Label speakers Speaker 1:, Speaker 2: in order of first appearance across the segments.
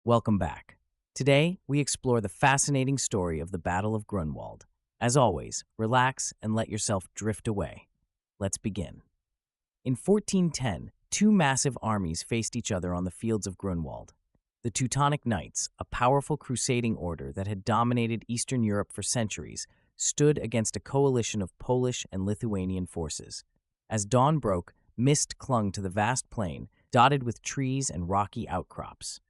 Speaker 1: Welcome back. Today, we explore the fascinating story of the Battle of Grunwald. As always, relax and let yourself drift away. Let's begin. In 1410, two massive armies faced each other on the fields of Grunwald. The Teutonic Knights, a powerful crusading order that had dominated Eastern Europe for centuries, stood against a coalition of Polish and Lithuanian forces. As dawn broke, mist clung to the vast plain, dotted with trees and rocky outcrops.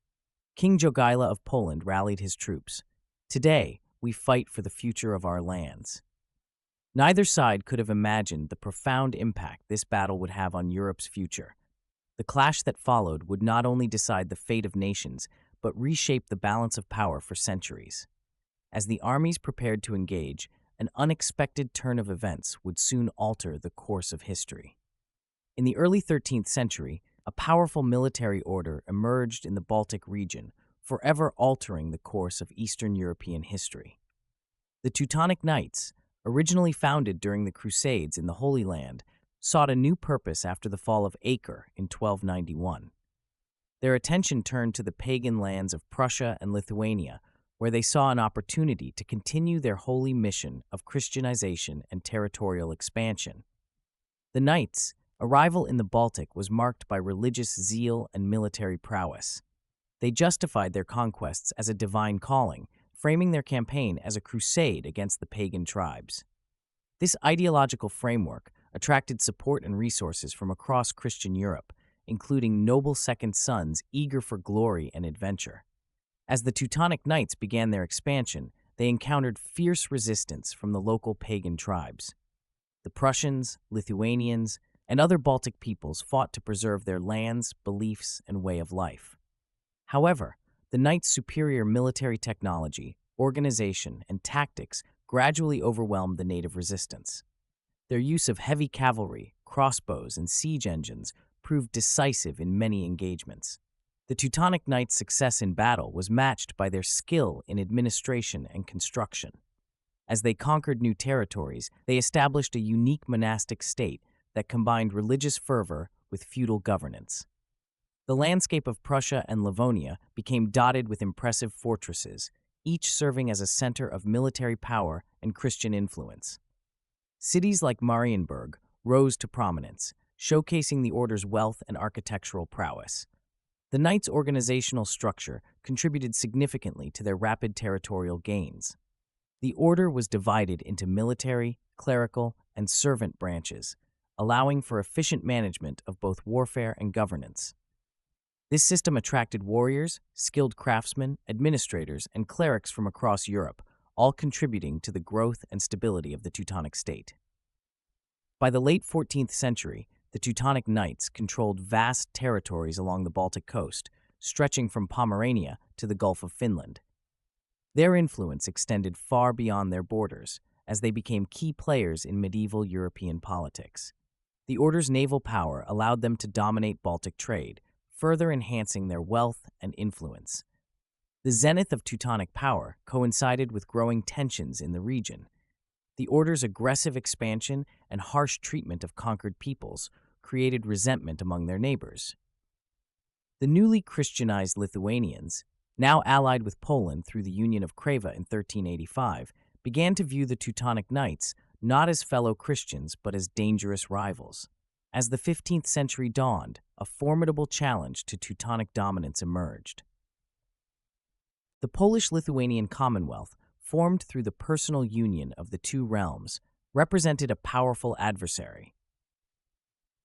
Speaker 1: King Jogaila of Poland rallied his troops. Today, we fight for the future of our lands. Neither side could have imagined the profound impact this battle would have on Europe's future. The clash that followed would not only decide the fate of nations, but reshape the balance of power for centuries. As the armies prepared to engage, an unexpected turn of events would soon alter the course of history. In the early 13th century, a powerful military order emerged in the Baltic region, forever altering the course of Eastern European history. The Teutonic Knights, originally founded during the Crusades in the Holy Land, sought a new purpose after the fall of Acre in 1291. Their attention turned to the pagan lands of Prussia and Lithuania, where they saw an opportunity to continue their holy mission of Christianization and territorial expansion. The Knights' arrival in the Baltic was marked by religious zeal and military prowess. They justified their conquests as a divine calling, framing their campaign as a crusade against the pagan tribes. This ideological framework attracted support and resources from across Christian Europe, including noble second sons eager for glory and adventure. As the Teutonic Knights began their expansion, they encountered fierce resistance from the local pagan tribes. The Prussians, Lithuanians, and other Baltic peoples fought to preserve their lands, beliefs, and way of life. However, the Knights' superior military technology, organization, and tactics gradually overwhelmed the native resistance. Their use of heavy cavalry, crossbows, and siege engines proved decisive in many engagements. The Teutonic Knights' success in battle was matched by their skill in administration and construction. As they conquered new territories, they established a unique monastic state that combined religious fervor with feudal governance. The landscape of Prussia and Livonia became dotted with impressive fortresses, each serving as a center of military power and Christian influence. Cities like Marienburg rose to prominence, showcasing the order's wealth and architectural prowess. The Knights' organizational structure contributed significantly to their rapid territorial gains. The order was divided into military, clerical, and servant branches, allowing for efficient management of both warfare and governance. This system attracted warriors, skilled craftsmen, administrators, and clerics from across Europe, all contributing to the growth and stability of the Teutonic state. By the late 14th century, the Teutonic Knights controlled vast territories along the Baltic coast, stretching from Pomerania to the Gulf of Finland. Their influence extended far beyond their borders, as they became key players in medieval European politics. The order's naval power allowed them to dominate Baltic trade, further enhancing their wealth and influence. The zenith of Teutonic power coincided with growing tensions in the region. The order's aggressive expansion and harsh treatment of conquered peoples created resentment among their neighbors. The newly Christianized Lithuanians, now allied with Poland through the Union of Creva in 1385, began to view the Teutonic Knights not as fellow Christians but as dangerous rivals. As the 15th century dawned, a formidable challenge to Teutonic dominance emerged. The Polish-Lithuanian Commonwealth, formed through the personal union of the two realms, represented a powerful adversary.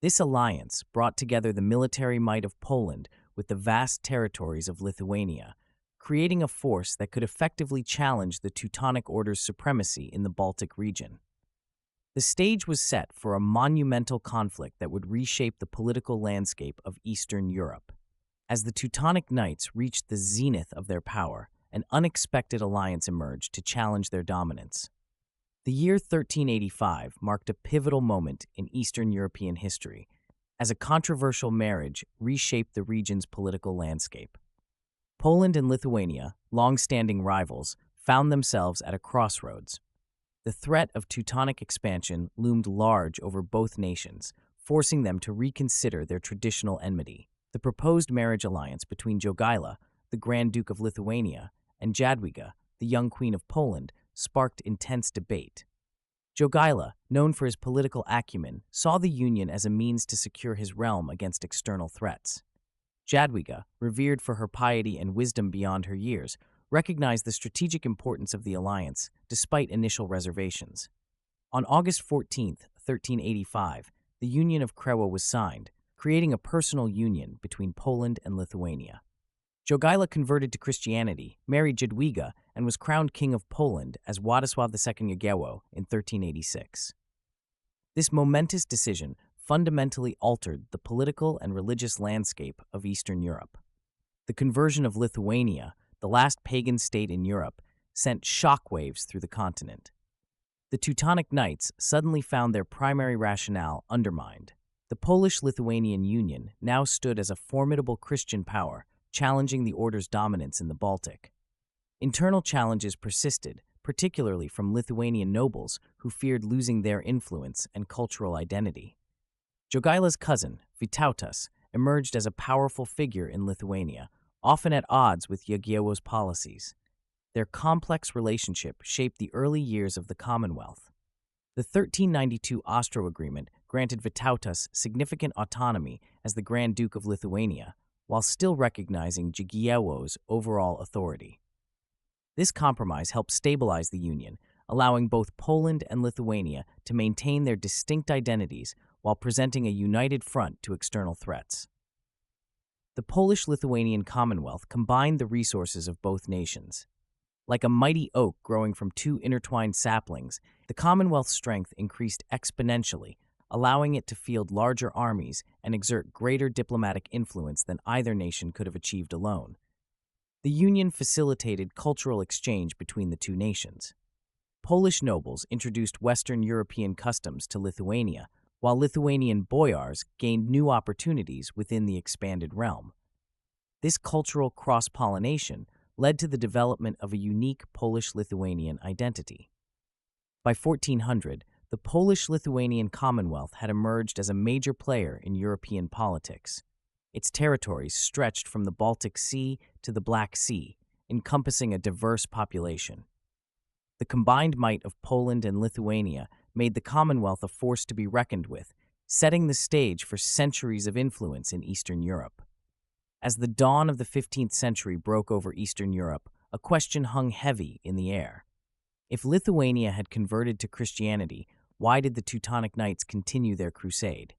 Speaker 1: This alliance brought together the military might of Poland with the vast territories of Lithuania, creating a force that could effectively challenge the Teutonic Order's supremacy in the Baltic region. The stage was set for a monumental conflict that would reshape the political landscape of Eastern Europe. As the Teutonic Knights reached the zenith of their power, an unexpected alliance emerged to challenge their dominance. The year 1385 marked a pivotal moment in Eastern European history, as a controversial marriage reshaped the region's political landscape. Poland and Lithuania, long-standing rivals, found themselves at a crossroads. The threat of Teutonic expansion loomed large over both nations, forcing them to reconsider their traditional enmity. The proposed marriage alliance between Jogaila, the Grand Duke of Lithuania, and Jadwiga, the young Queen of Poland, sparked intense debate. Jogaila, known for his political acumen, saw the union as a means to secure his realm against external threats. Jadwiga, revered for her piety and wisdom beyond her years, recognized the strategic importance of the alliance despite initial reservations. On August 14, 1385, the Union of Krewo was signed, creating a personal union between Poland and Lithuania. Jogaila converted to Christianity, married Jadwiga, and was crowned King of Poland as Władysław II Jagiełło in 1386. This momentous decision fundamentally altered the political and religious landscape of Eastern Europe. The conversion of Lithuania, the last pagan state in Europe, sent shockwaves through the continent. The Teutonic Knights suddenly found their primary rationale undermined. The Polish-Lithuanian Union now stood as a formidable Christian power, challenging the order's dominance in the Baltic. Internal challenges persisted, particularly from Lithuanian nobles who feared losing their influence and cultural identity. Jogaila's cousin, Vytautas, emerged as a powerful figure in Lithuania, often at odds with Jagiełło's policies. Their complex relationship shaped the early years of the Commonwealth. The 1392 Ostrow Agreement granted Vytautas significant autonomy as the Grand Duke of Lithuania, while still recognizing Jagiełło's overall authority. This compromise helped stabilize the union, allowing both Poland and Lithuania to maintain their distinct identities while presenting a united front to external threats. The Polish-Lithuanian Commonwealth combined the resources of both nations. Like a mighty oak growing from two intertwined saplings, the Commonwealth's strength increased exponentially, allowing it to field larger armies and exert greater diplomatic influence than either nation could have achieved alone. The union facilitated cultural exchange between the two nations. Polish nobles introduced Western European customs to Lithuania, while Lithuanian boyars gained new opportunities within the expanded realm. This cultural cross-pollination led to the development of a unique Polish-Lithuanian identity. By 1400, the Polish-Lithuanian Commonwealth had emerged as a major player in European politics. Its territories stretched from the Baltic Sea to the Black Sea, encompassing a diverse population. The combined might of Poland and Lithuania made the Commonwealth a force to be reckoned with, setting the stage for centuries of influence in Eastern Europe. As the dawn of the 15th century broke over Eastern Europe, a question hung heavy in the air. If Lithuania had converted to Christianity, why did the Teutonic Knights continue their crusade?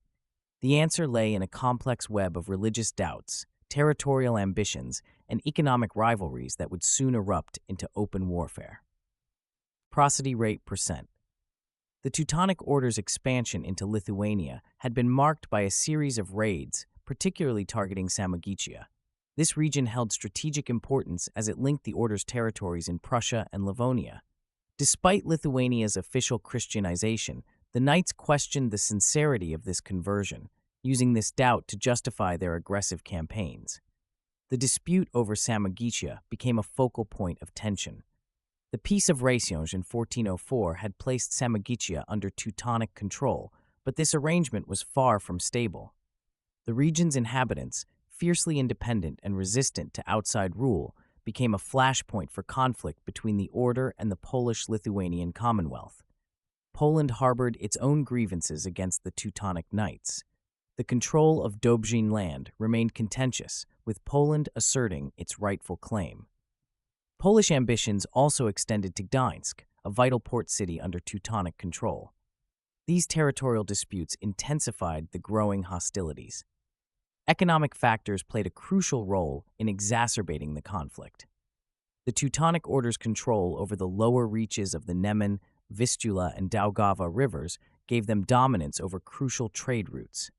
Speaker 1: The answer lay in a complex web of religious doubts, territorial ambitions, and economic rivalries that would soon erupt into open warfare. Prosody rate percent. The Teutonic Order's expansion into Lithuania had been marked by a series of raids, particularly targeting Samogitia. This region held strategic importance as it linked the Order's territories in Prussia and Livonia. Despite Lithuania's official Christianization, the Knights questioned the sincerity of this conversion, using this doubt to justify their aggressive campaigns. The dispute over Samogitia became a focal point of tension. The Peace of Raciange in 1404 had placed Samogitia under Teutonic control, but this arrangement was far from stable. The region's inhabitants, fiercely independent and resistant to outside rule, became a flashpoint for conflict between the Order and the Polish-Lithuanian Commonwealth. Poland harbored its own grievances against the Teutonic Knights. The control of Dobrzyn land remained contentious, with Poland asserting its rightful claim. Polish ambitions also extended to Gdańsk, a vital port city under Teutonic control. These territorial disputes intensified the growing hostilities. Economic factors played a crucial role in exacerbating the conflict. The Teutonic Order's control over the lower reaches of the Neman, Vistula, and Daugava rivers gave them dominance over crucial trade routes.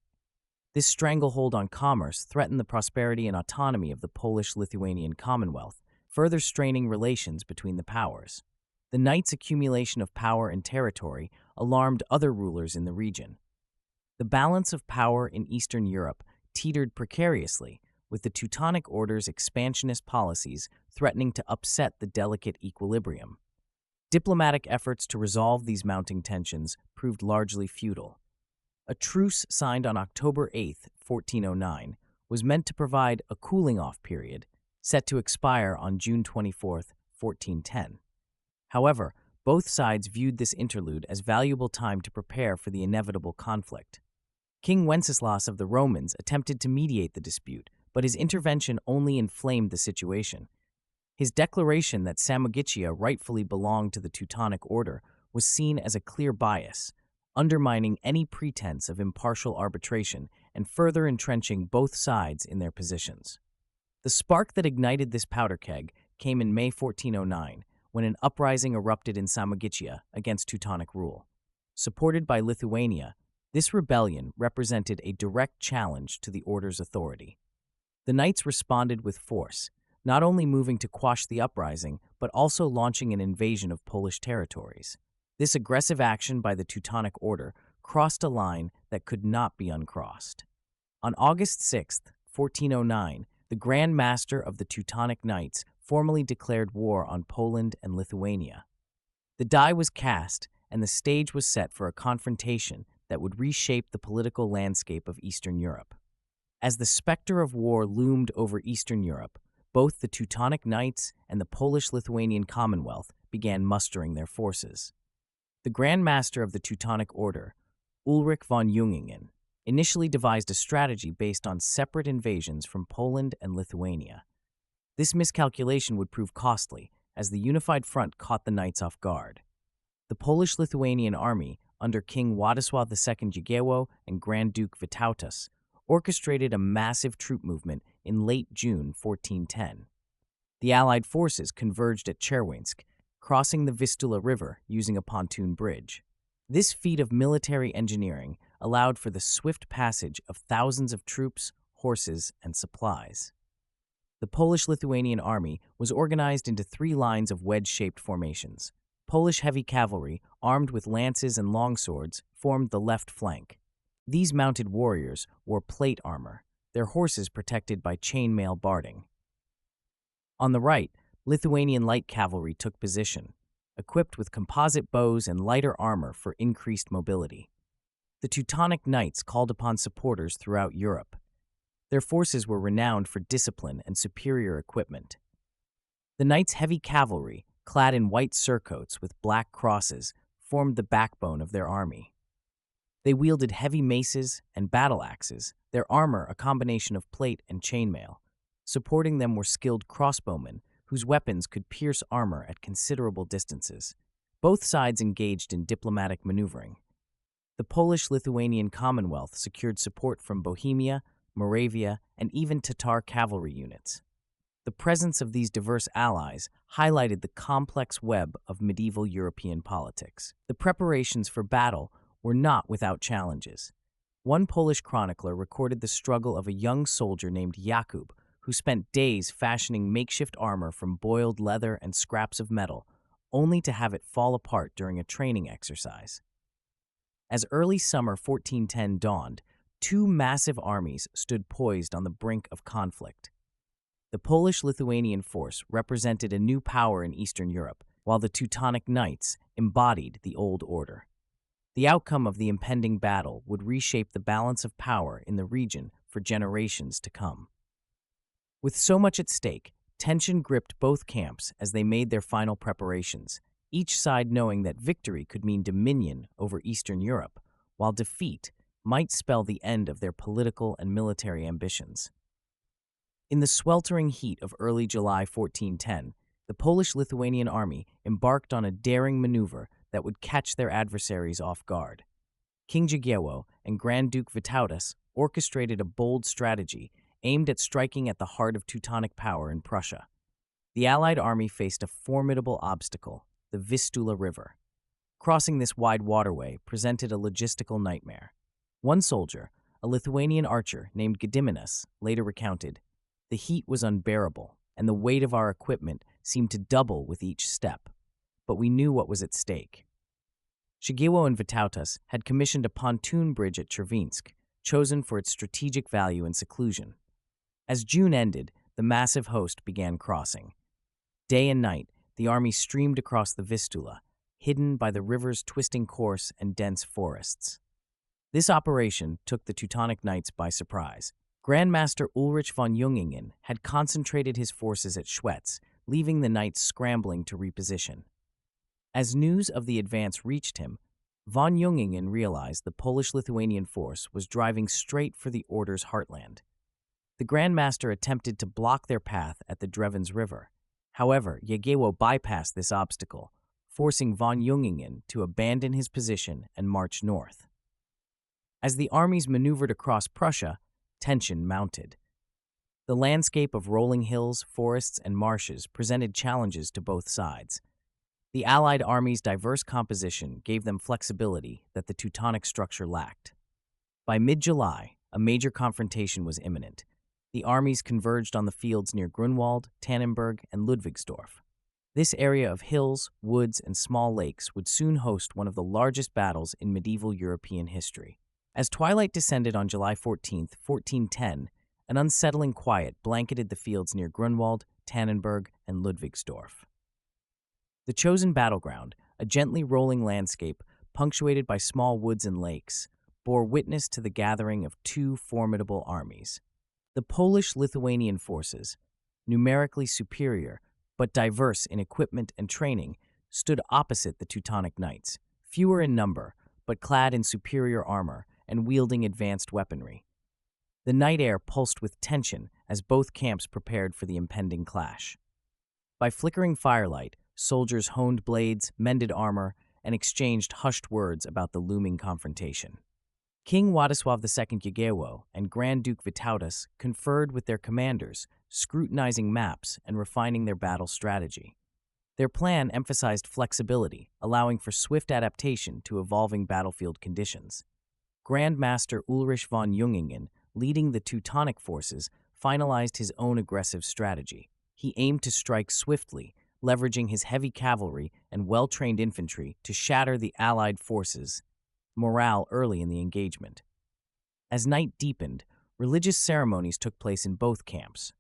Speaker 1: This stranglehold on commerce threatened the prosperity and autonomy of the Polish-Lithuanian Commonwealth, further straining relations between the powers. The Knights' accumulation of power and territory alarmed other rulers in the region. The balance of power in Eastern Europe teetered precariously, with the Teutonic Order's expansionist policies threatening to upset the delicate equilibrium. Diplomatic efforts to resolve these mounting tensions proved largely futile. A truce signed on October 8, 1409, was meant to provide a cooling-off period, set to expire on June 24, 1410. However, both sides viewed this interlude as valuable time to prepare for the inevitable conflict. King Wenceslas of the Romans attempted to mediate the dispute, but his intervention only inflamed the situation. His declaration that Samogitia rightfully belonged to the Teutonic Order was seen as a clear bias, undermining any pretense of impartial arbitration and further entrenching both sides in their positions. The spark that ignited this powder keg came in May 1409, when an uprising erupted in Samogitia against Teutonic rule. Supported by Lithuania, this rebellion represented a direct challenge to the order's authority. The knights responded with force, not only moving to quash the uprising, but also launching an invasion of Polish territories. This aggressive action by the Teutonic Order crossed a line that could not be uncrossed. On August 6, 1409, the Grand Master of the Teutonic Knights formally declared war on Poland and Lithuania. The die was cast, and the stage was set for a confrontation that would reshape the political landscape of Eastern Europe. As the specter of war loomed over Eastern Europe, both the Teutonic Knights and the Polish-Lithuanian Commonwealth began mustering their forces. The Grand Master of the Teutonic Order, Ulrich von Jungingen, initially devised a strategy based on separate invasions from Poland and Lithuania. This miscalculation would prove costly, as the unified front caught the knights off guard. The Polish-Lithuanian army, under King Władysław II Jagiełło and Grand Duke Vytautas, orchestrated a massive troop movement in late June 1410. The Allied forces converged at Czerwińsk, crossing the Vistula River using a pontoon bridge. This feat of military engineering allowed for the swift passage of thousands of troops, horses, and supplies. The Polish-Lithuanian army was organized into 3 lines of wedge-shaped formations. Polish heavy cavalry, armed with lances and longswords, formed the left flank. These mounted warriors wore plate armor, their horses protected by chainmail barding. On the right, Lithuanian light cavalry took position, equipped with composite bows and lighter armor for increased mobility. The Teutonic Knights called upon supporters throughout Europe. Their forces were renowned for discipline and superior equipment. The knights' heavy cavalry, clad in white surcoats with black crosses, formed the backbone of their army. They wielded heavy maces and battle axes, their armor a combination of plate and chainmail. Supporting them were skilled crossbowmen, whose weapons could pierce armor at considerable distances. Both sides engaged in diplomatic maneuvering. The Polish-Lithuanian Commonwealth secured support from Bohemia, Moravia, and even Tatar cavalry units. The presence of these diverse allies highlighted the complex web of medieval European politics. The preparations for battle were not without challenges. One Polish chronicler recorded the struggle of a young soldier named Jakub, who spent days fashioning makeshift armor from boiled leather and scraps of metal, only to have it fall apart during a training exercise. As early summer 1410 dawned, 2 massive armies stood poised on the brink of conflict. The Polish-Lithuanian force represented a new power in Eastern Europe, while the Teutonic Knights embodied the old order. The outcome of the impending battle would reshape the balance of power in the region for generations to come. With so much at stake, tension gripped both camps as they made their final preparations, each side knowing that victory could mean dominion over Eastern Europe, while defeat might spell the end of their political and military ambitions. In the sweltering heat of early July 1410, the Polish-Lithuanian army embarked on a daring maneuver that would catch their adversaries off guard. King Jagiełło and Grand Duke Vytautas orchestrated a bold strategy aimed at striking at the heart of Teutonic power in Prussia. The Allied army faced a formidable obstacle, the Vistula River. Crossing this wide waterway presented a logistical nightmare. One soldier, a Lithuanian archer named Gediminas, later recounted, "The heat was unbearable, and the weight of our equipment seemed to double with each step. But we knew what was at stake." Jagiełło and Vytautas had commissioned a pontoon bridge at Czerwińsk, chosen for its strategic value and seclusion. As June ended, the massive host began crossing. Day and night, the army streamed across the Vistula, hidden by the river's twisting course and dense forests. This operation took the Teutonic Knights by surprise, Grandmaster Ulrich von Jungingen had concentrated his forces at Schwetz, leaving the knights scrambling to reposition. As news of the advance reached him, von Jungingen realized the Polish-Lithuanian force was driving straight for the Order's heartland. The Grandmaster attempted to block their path at the Drevens River. However, Jagiełło bypassed this obstacle, forcing von Jungingen to abandon his position and march north. As the armies maneuvered across Prussia, tension mounted. The landscape of rolling hills, forests, and marshes presented challenges to both sides. The Allied armies' diverse composition gave them flexibility that the Teutonic structure lacked. By mid-July, a major confrontation was imminent. The armies converged on the fields near Grunwald, Tannenberg, and Ludwigsdorf. This area of hills, woods, and small lakes would soon host one of the largest battles in medieval European history. As twilight descended on July 14, 1410, an unsettling quiet blanketed the fields near Grunwald, Tannenberg, and Ludwigsdorf. The chosen battleground, a gently rolling landscape punctuated by small woods and lakes, bore witness to the gathering of two formidable armies. The Polish-Lithuanian forces, numerically superior but diverse in equipment and training, stood opposite the Teutonic Knights, fewer in number but clad in superior armor and wielding advanced weaponry. The night air pulsed with tension as both camps prepared for the impending clash. By flickering firelight, soldiers honed blades, mended armor, and exchanged hushed words about the looming confrontation. King Władysław II Jagiełło and Grand Duke Vytautas conferred with their commanders, scrutinizing maps and refining their battle strategy. Their plan emphasized flexibility, allowing for swift adaptation to evolving battlefield conditions. Grand Master Ulrich von Jungingen, leading the Teutonic forces, finalized his own aggressive strategy. He aimed to strike swiftly, leveraging his heavy cavalry and well-trained infantry to shatter the Allied forces' morale early in the engagement. As night deepened, religious ceremonies took place in both camps.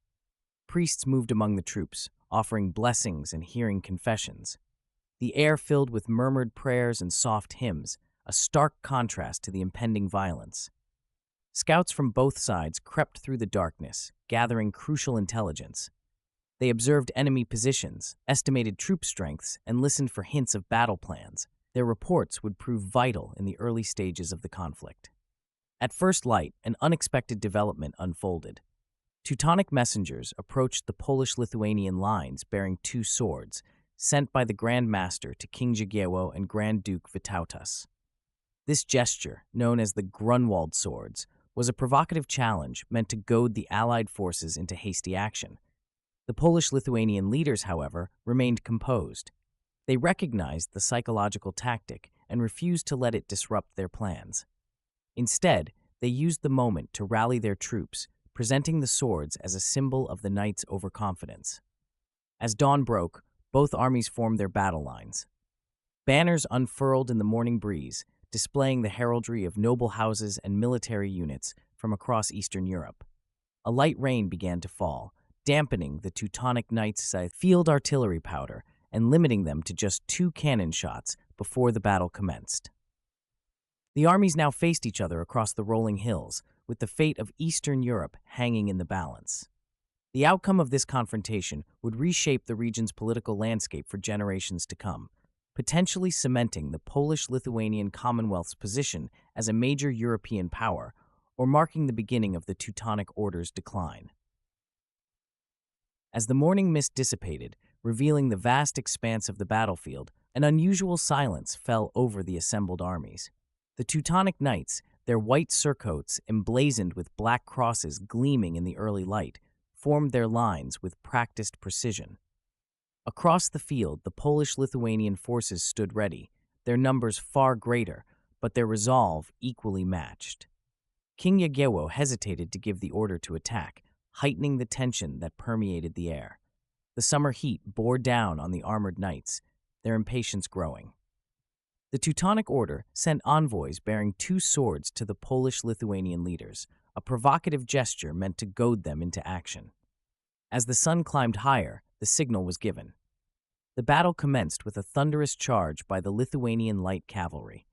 Speaker 1: Priests moved among the troops, offering blessings and hearing confessions. The air filled with murmured prayers and soft hymns, a stark contrast to the impending violence. Scouts from both sides crept through the darkness, gathering crucial intelligence. They observed enemy positions, estimated troop strengths, and listened for hints of battle plans. Their reports would prove vital in the early stages of the conflict. At first light, an unexpected development unfolded. Teutonic messengers approached the Polish-Lithuanian lines bearing two swords, sent by the Grand Master to King Jagiełło and Grand Duke Vytautas. This gesture, known as the Grunwald swords, was a provocative challenge meant to goad the Allied forces into hasty action. The Polish-Lithuanian leaders, however, remained composed. They recognized the psychological tactic and refused to let it disrupt their plans. Instead, they used the moment to rally their troops, presenting the swords as a symbol of the knights' overconfidence. As dawn broke, both armies formed their battle lines. Banners unfurled in the morning breeze, displaying the heraldry of noble houses and military units from across Eastern Europe. A light rain began to fall, dampening the Teutonic Knights' field artillery powder and limiting them to just 2 cannon shots before the battle commenced. The armies now faced each other across the rolling hills, with the fate of Eastern Europe hanging in the balance. The outcome of this confrontation would reshape the region's political landscape for generations to come, potentially cementing the Polish-Lithuanian Commonwealth's position as a major European power, or marking the beginning of the Teutonic Order's decline. As the morning mist dissipated, revealing the vast expanse of the battlefield, an unusual silence fell over the assembled armies. The Teutonic Knights, their white surcoats emblazoned with black crosses gleaming in the early light, formed their lines with practiced precision. Across the field, the Polish-Lithuanian forces stood ready, their numbers far greater, but their resolve equally matched. King Jagiełło hesitated to give the order to attack, heightening the tension that permeated the air. The summer heat bore down on the armored knights, their impatience growing. The Teutonic Order sent envoys bearing 2 swords to the Polish-Lithuanian leaders, a provocative gesture meant to goad them into action. As the sun climbed higher, the signal was given. The battle commenced with a thunderous charge by the Lithuanian light cavalry.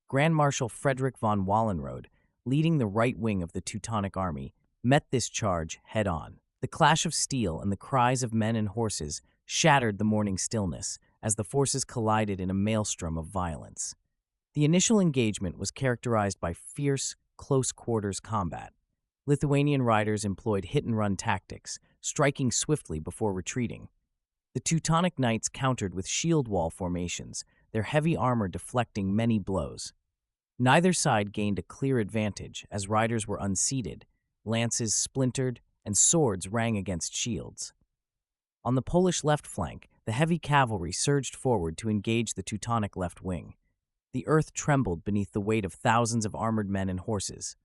Speaker 1: Grand Marshal Frederick von Wallenrode, leading the right wing of the Teutonic army, met this charge head-on. The clash of steel and the cries of men and horses shattered the morning stillness as the forces collided in a maelstrom of violence. The initial engagement was characterized by fierce, close-quarters combat. Lithuanian riders employed hit-and-run tactics, striking swiftly before retreating. The Teutonic Knights countered with shield wall formations, their heavy armor deflecting many blows. Neither side gained a clear advantage as riders were unseated, lances splintered, and swords rang against shields. On the Polish left flank, the heavy cavalry surged forward to engage the Teutonic left wing. The earth trembled beneath the weight of thousands of armored men and horses.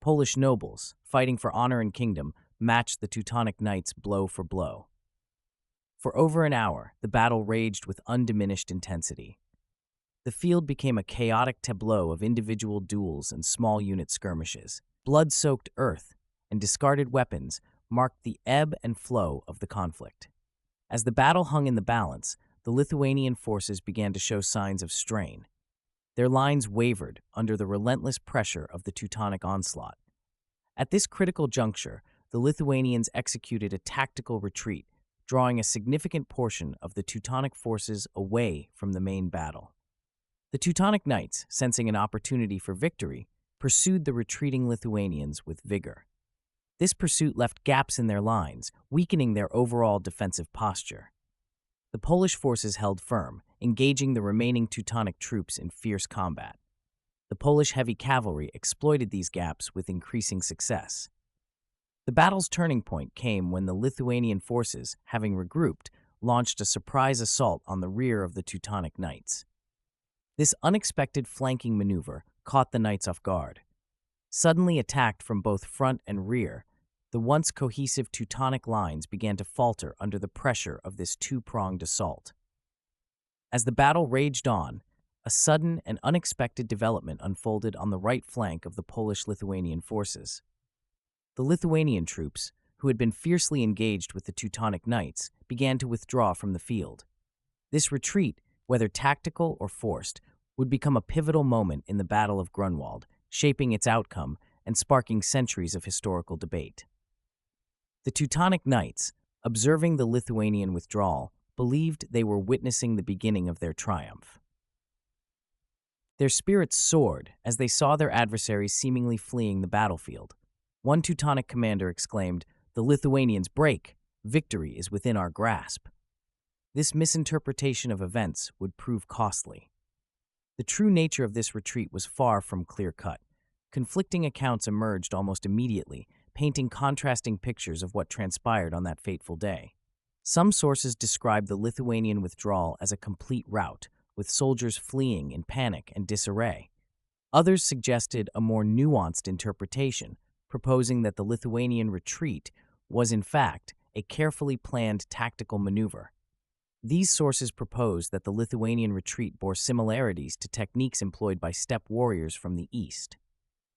Speaker 1: Polish nobles, fighting for honor and kingdom, matched the Teutonic Knights blow for blow. For over an hour, the battle raged with undiminished intensity. The field became a chaotic tableau of individual duels and small unit skirmishes. Blood-soaked earth and discarded weapons marked the ebb and flow of the conflict. As the battle hung in the balance, the Lithuanian forces began to show signs of strain. Their lines wavered under the relentless pressure of the Teutonic onslaught. At this critical juncture, the Lithuanians executed a tactical retreat, drawing a significant portion of the Teutonic forces away from the main battle. The Teutonic Knights, sensing an opportunity for victory, pursued the retreating Lithuanians with vigor. This pursuit left gaps in their lines, weakening their overall defensive posture. The Polish forces held firm, engaging the remaining Teutonic troops in fierce combat. The Polish heavy cavalry exploited these gaps with increasing success. The battle's turning point came when the Lithuanian forces, having regrouped, launched a surprise assault on the rear of the Teutonic Knights. This unexpected flanking maneuver caught the Knights off guard. Suddenly attacked from both front and rear, the once cohesive Teutonic lines began to falter under the pressure of this two-pronged assault. As the battle raged on, a sudden and unexpected development unfolded on the right flank of the Polish-Lithuanian forces. The Lithuanian troops, who had been fiercely engaged with the Teutonic Knights, began to withdraw from the field. This retreat, whether tactical or forced, would become a pivotal moment in the Battle of Grunwald, shaping its outcome and sparking centuries of historical debate. The Teutonic Knights, observing the Lithuanian withdrawal, believed they were witnessing the beginning of their triumph. Their spirits soared as they saw their adversaries seemingly fleeing the battlefield. One Teutonic commander exclaimed, "The Lithuanians break! Victory is within our grasp." This misinterpretation of events would prove costly. The true nature of this retreat was far from clear-cut. Conflicting accounts emerged almost immediately, painting contrasting pictures of what transpired on that fateful day. Some sources described the Lithuanian withdrawal as a complete rout, with soldiers fleeing in panic and disarray. Others suggested a more nuanced interpretation, proposing that the Lithuanian retreat was, in fact, a carefully planned tactical maneuver. These sources proposed that the Lithuanian retreat bore similarities to techniques employed by steppe warriors from the east.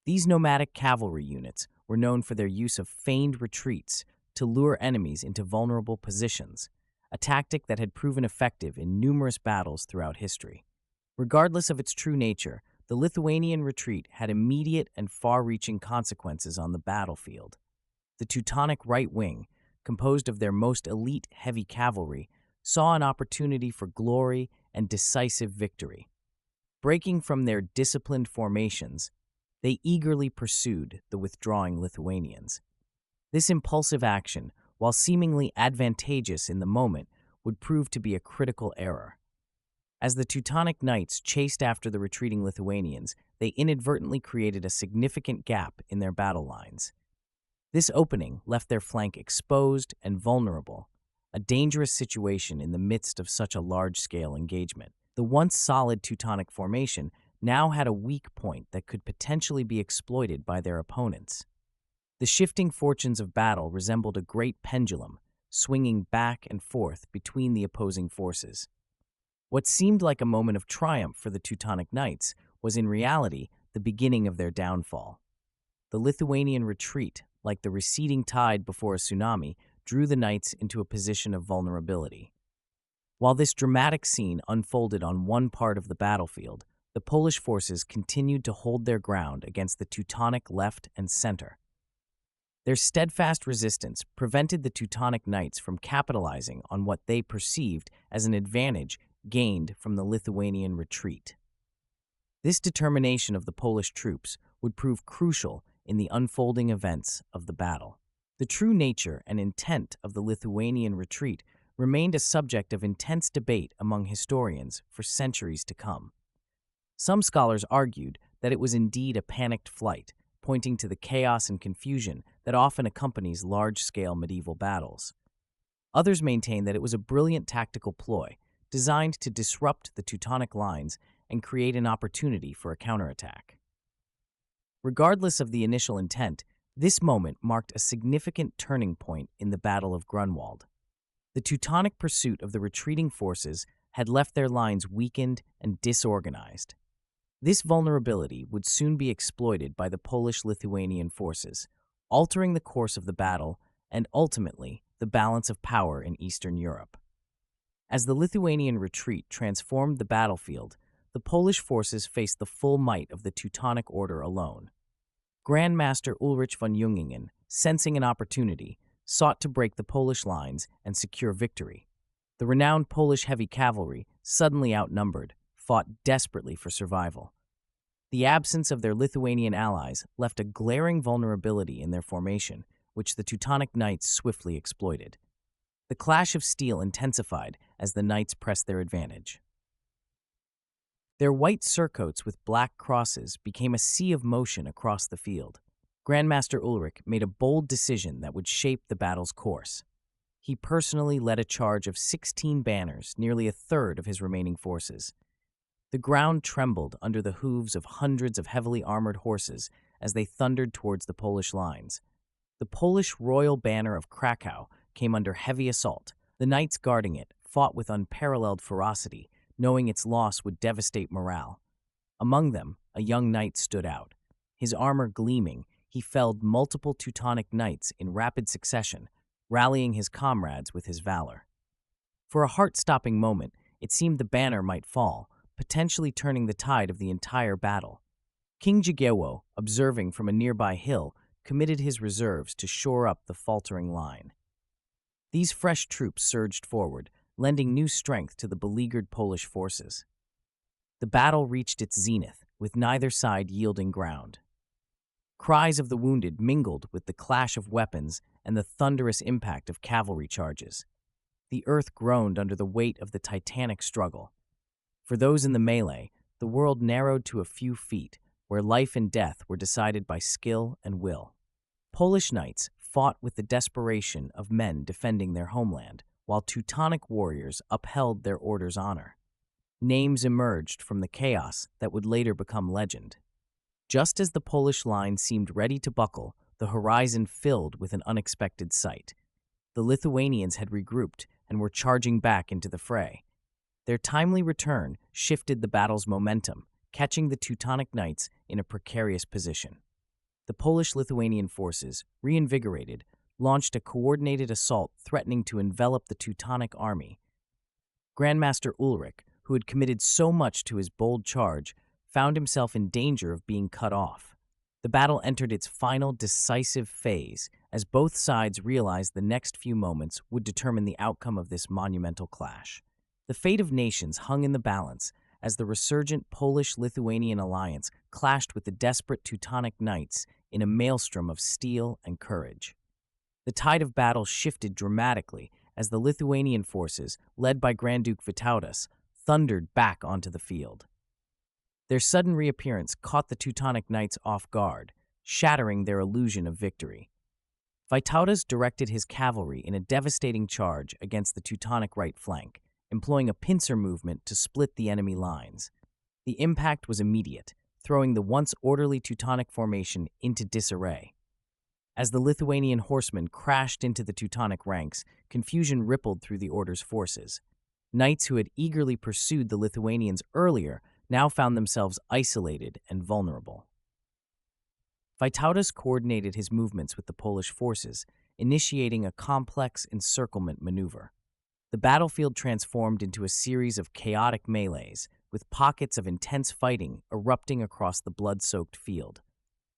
Speaker 1: These nomadic cavalry units were known for their use of feigned retreats to lure enemies into vulnerable positions, a tactic that had proven effective in numerous battles throughout history. Regardless of its true nature, the Lithuanian retreat had immediate and far-reaching consequences on the battlefield. The Teutonic right wing, composed of their most elite heavy cavalry, saw an opportunity for glory and decisive victory. Breaking from their disciplined formations, they eagerly pursued the withdrawing Lithuanians. This impulsive action, while seemingly advantageous in the moment, would prove to be a critical error. As the Teutonic Knights chased after the retreating Lithuanians, they inadvertently created a significant gap in their battle lines. This opening left their flank exposed and vulnerable, a dangerous situation in the midst of such a large-scale engagement. The once solid Teutonic formation now had a weak point that could potentially be exploited by their opponents. The shifting fortunes of battle resembled a great pendulum, swinging back and forth between the opposing forces. What seemed like a moment of triumph for the Teutonic Knights was in reality the beginning of their downfall. The Lithuanian retreat, like the receding tide before a tsunami, drew the Knights into a position of vulnerability. While this dramatic scene unfolded on one part of the battlefield, the Polish forces continued to hold their ground against the Teutonic left and center. Their steadfast resistance prevented the Teutonic Knights from capitalizing on what they perceived as an advantage gained from the Lithuanian retreat. This determination of the Polish troops would prove crucial in the unfolding events of the battle. The true nature and intent of the Lithuanian retreat remained a subject of intense debate among historians for centuries to come. Some scholars argued that it was indeed a panicked flight, pointing to the chaos and confusion that often accompanies large-scale medieval battles. Others maintained that it was a brilliant tactical ploy, designed to disrupt the Teutonic lines and create an opportunity for a counterattack. Regardless of the initial intent, this moment marked a significant turning point in the Battle of Grunwald. The Teutonic pursuit of the retreating forces had left their lines weakened and disorganized. This vulnerability would soon be exploited by the Polish-Lithuanian forces, altering the course of the battle and ultimately the balance of power in Eastern Europe. As the Lithuanian retreat transformed the battlefield, the Polish forces faced the full might of the Teutonic Order alone. Grand Master Ulrich von Jungingen, sensing an opportunity, sought to break the Polish lines and secure victory. The renowned Polish heavy cavalry, suddenly outnumbered, fought desperately for survival. The absence of their Lithuanian allies left a glaring vulnerability in their formation, which the Teutonic Knights swiftly exploited. The clash of steel intensified as the Knights pressed their advantage. Their white surcoats with black crosses became a sea of motion across the field. Grandmaster Ulrich made a bold decision that would shape the battle's course. He personally led a charge of 16 banners, nearly a third of his remaining forces. The ground trembled under the hooves of hundreds of heavily armored horses as they thundered towards the Polish lines. The Polish royal banner of Krakow came under heavy assault. The knights guarding it fought with unparalleled ferocity, knowing its loss would devastate morale. Among them, a young knight stood out. His armor gleaming, he felled multiple Teutonic knights in rapid succession, rallying his comrades with his valor. For a heart-stopping moment, it seemed the banner might fall, potentially turning the tide of the entire battle. King Jigiełło, observing from a nearby hill, committed his reserves to shore up the faltering line. These fresh troops surged forward, lending new strength to the beleaguered Polish forces. The battle reached its zenith, with neither side yielding ground. Cries of the wounded mingled with the clash of weapons and the thunderous impact of cavalry charges. The earth groaned under the weight of the titanic struggle. For those in the melee, the world narrowed to a few feet, where life and death were decided by skill and will. Polish knights fought with the desperation of men defending their homeland, while Teutonic warriors upheld their order's honor. Names emerged from the chaos that would later become legend. Just as the Polish line seemed ready to buckle, the horizon filled with an unexpected sight. The Lithuanians had regrouped and were charging back into the fray. Their timely return shifted the battle's momentum, catching the Teutonic Knights in a precarious position. The Polish-Lithuanian forces, reinvigorated, launched a coordinated assault threatening to envelop the Teutonic army. Grandmaster Ulrich, who had committed so much to his bold charge, found himself in danger of being cut off. The battle entered its final decisive phase as both sides realized the next few moments would determine the outcome of this monumental clash. The fate of nations hung in the balance as the resurgent Polish-Lithuanian alliance clashed with the desperate Teutonic Knights in a maelstrom of steel and courage. The tide of battle shifted dramatically as the Lithuanian forces, led by Grand Duke Vytautas, thundered back onto the field. Their sudden reappearance caught the Teutonic Knights off guard, shattering their illusion of victory. Vytautas directed his cavalry in a devastating charge against the Teutonic right flank, employing a pincer movement to split the enemy lines. The impact was immediate, throwing the once orderly Teutonic formation into disarray. As the Lithuanian horsemen crashed into the Teutonic ranks, confusion rippled through the order's forces. Knights who had eagerly pursued the Lithuanians earlier now found themselves isolated and vulnerable. Vytautas coordinated his movements with the Polish forces, initiating a complex encirclement maneuver. The battlefield transformed into a series of chaotic melees, with pockets of intense fighting erupting across the blood-soaked field.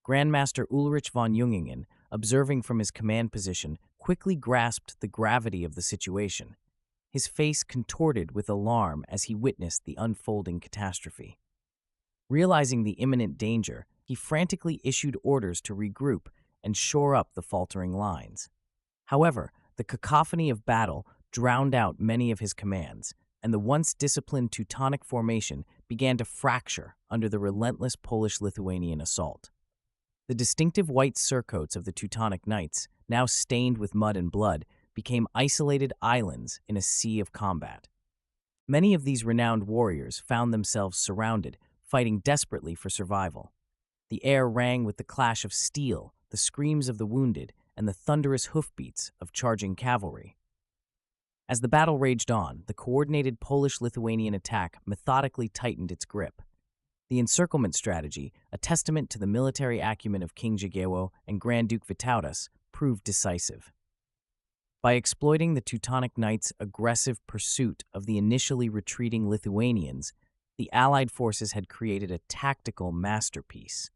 Speaker 1: Grandmaster Ulrich von Jungingen, observing from his command position, quickly grasped the gravity of the situation. His face contorted with alarm as he witnessed the unfolding catastrophe. Realizing the imminent danger, he frantically issued orders to regroup and shore up the faltering lines. However, the cacophony of battle drowned out many of his commands, and the once disciplined Teutonic formation began to fracture under the relentless Polish-Lithuanian assault. The distinctive white surcoats of the Teutonic Knights, now stained with mud and blood, became isolated islands in a sea of combat. Many of these renowned warriors found themselves surrounded, fighting desperately for survival. The air rang with the clash of steel, the screams of the wounded, and the thunderous hoofbeats of charging cavalry. As the battle raged on, the coordinated Polish-Lithuanian attack methodically tightened its grip. The encirclement strategy, a testament to the military acumen of King Jagiełło and Grand Duke Vytautas, proved decisive. By exploiting the Teutonic Knights' aggressive pursuit of the initially retreating Lithuanians, the Allied forces had created a tactical masterpiece.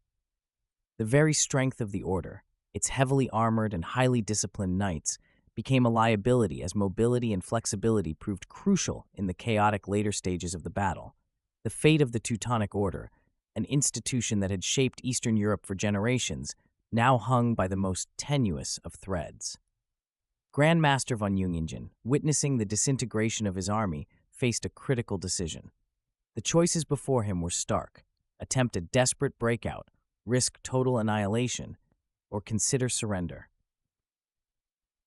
Speaker 1: The very strength of the order, its heavily armored and highly disciplined knights, became a liability as mobility and flexibility proved crucial in the chaotic later stages of the battle. The fate of the Teutonic Order, an institution that had shaped Eastern Europe for generations, now hung by the most tenuous of threads. Grand Master von Jungingen, witnessing the disintegration of his army, faced a critical decision. The choices before him were stark: attempt a desperate breakout, risk total annihilation, or consider surrender.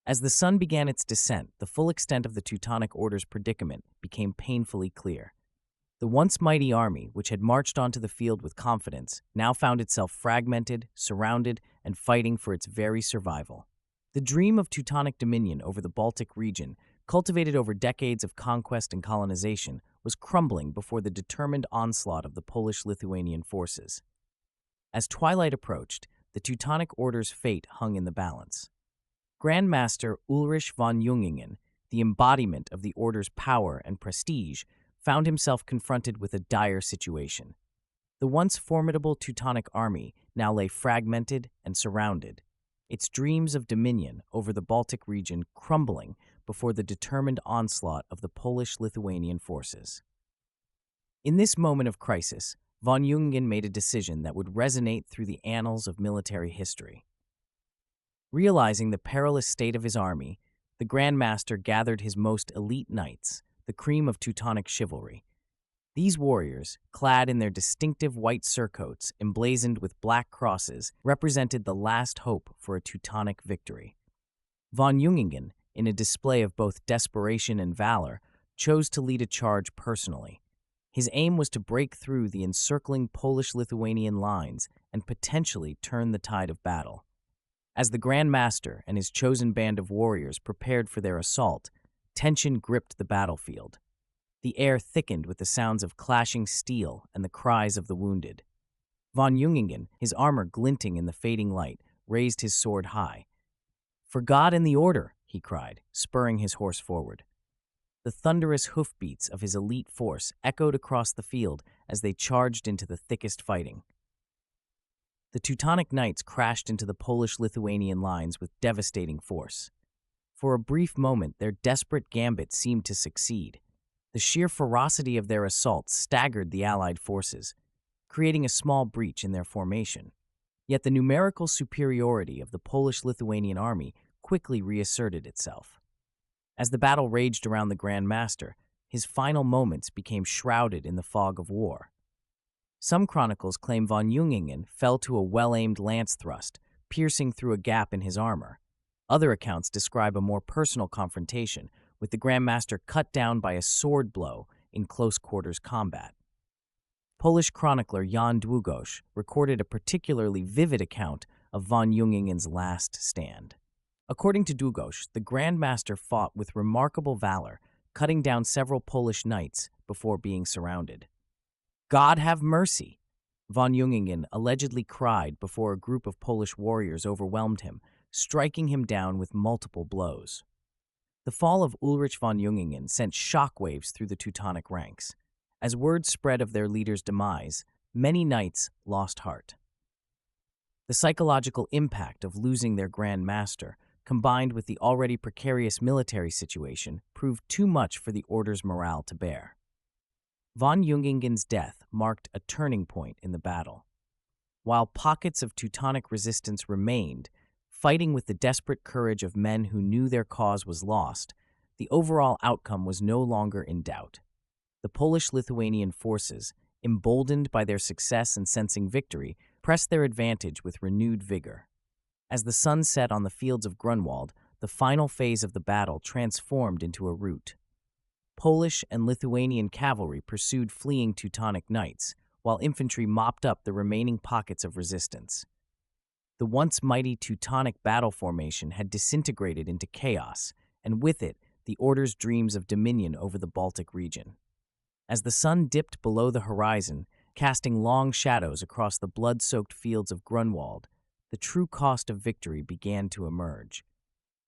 Speaker 1: As the sun began its descent, the full extent of the Teutonic Order's predicament became painfully clear. The once mighty army, which had marched onto the field with confidence, now found itself fragmented, surrounded, and fighting for its very survival. The dream of Teutonic dominion over the Baltic region, cultivated over decades of conquest and colonization, was crumbling before the determined onslaught of the Polish-Lithuanian forces. As twilight approached, the Teutonic Order's fate hung in the balance. Grand Master Ulrich von Jungingen, the embodiment of the Order's power and prestige, found himself confronted with a dire situation. The once formidable Teutonic army now lay fragmented and surrounded, its dreams of dominion over the Baltic region crumbling before the determined onslaught of the Polish-Lithuanian forces. In this moment of crisis, von Jungingen made a decision that would resonate through the annals of military history. Realizing the perilous state of his army, the Grand Master gathered his most elite knights, the cream of Teutonic chivalry. These warriors, clad in their distinctive white surcoats emblazoned with black crosses, represented the last hope for a Teutonic victory. Von Jungingen, in a display of both desperation and valor, chose to lead a charge personally. His aim was to break through the encircling Polish-Lithuanian lines and potentially turn the tide of battle. As the Grand Master and his chosen band of warriors prepared for their assault, tension gripped the battlefield. The air thickened with the sounds of clashing steel and the cries of the wounded. Von Jungingen, his armor glinting in the fading light, raised his sword high. "For God and the Order," he cried, spurring his horse forward. The thunderous hoofbeats of his elite force echoed across the field as they charged into the thickest fighting. The Teutonic Knights crashed into the Polish-Lithuanian lines with devastating force. For a brief moment, their desperate gambit seemed to succeed. The sheer ferocity of their assault staggered the Allied forces, creating a small breach in their formation. Yet the numerical superiority of the Polish-Lithuanian army quickly reasserted itself. As the battle raged around the Grand Master, his final moments became shrouded in the fog of war. Some chronicles claim von Jungingen fell to a well-aimed lance thrust, piercing through a gap in his armor. Other accounts describe a more personal confrontation, with the Grand Master cut down by a sword blow in close-quarters combat. Polish chronicler Jan Długosz recorded a particularly vivid account of von Jungingen's last stand. According to Długosz, the Grand Master fought with remarkable valor, cutting down several Polish knights before being surrounded. "God have mercy!" von Jungingen allegedly cried before a group of Polish warriors overwhelmed him, striking him down with multiple blows. The fall of Ulrich von Jungingen sent shockwaves through the Teutonic ranks. As word spread of their leader's demise, many knights lost heart. The psychological impact of losing their Grand Master, combined with the already precarious military situation, proved too much for the Order's morale to bear. Von Jungingen's death marked a turning point in the battle. While pockets of Teutonic resistance remained, fighting with the desperate courage of men who knew their cause was lost, the overall outcome was no longer in doubt. The Polish-Lithuanian forces, emboldened by their success and sensing victory, pressed their advantage with renewed vigor. As the sun set on the fields of Grunwald, the final phase of the battle transformed into a rout. Polish and Lithuanian cavalry pursued fleeing Teutonic Knights, while infantry mopped up the remaining pockets of resistance. The once mighty Teutonic battle formation had disintegrated into chaos, and with it, the Order's dreams of dominion over the Baltic region. As the sun dipped below the horizon, casting long shadows across the blood-soaked fields of Grunwald, the true cost of victory began to emerge.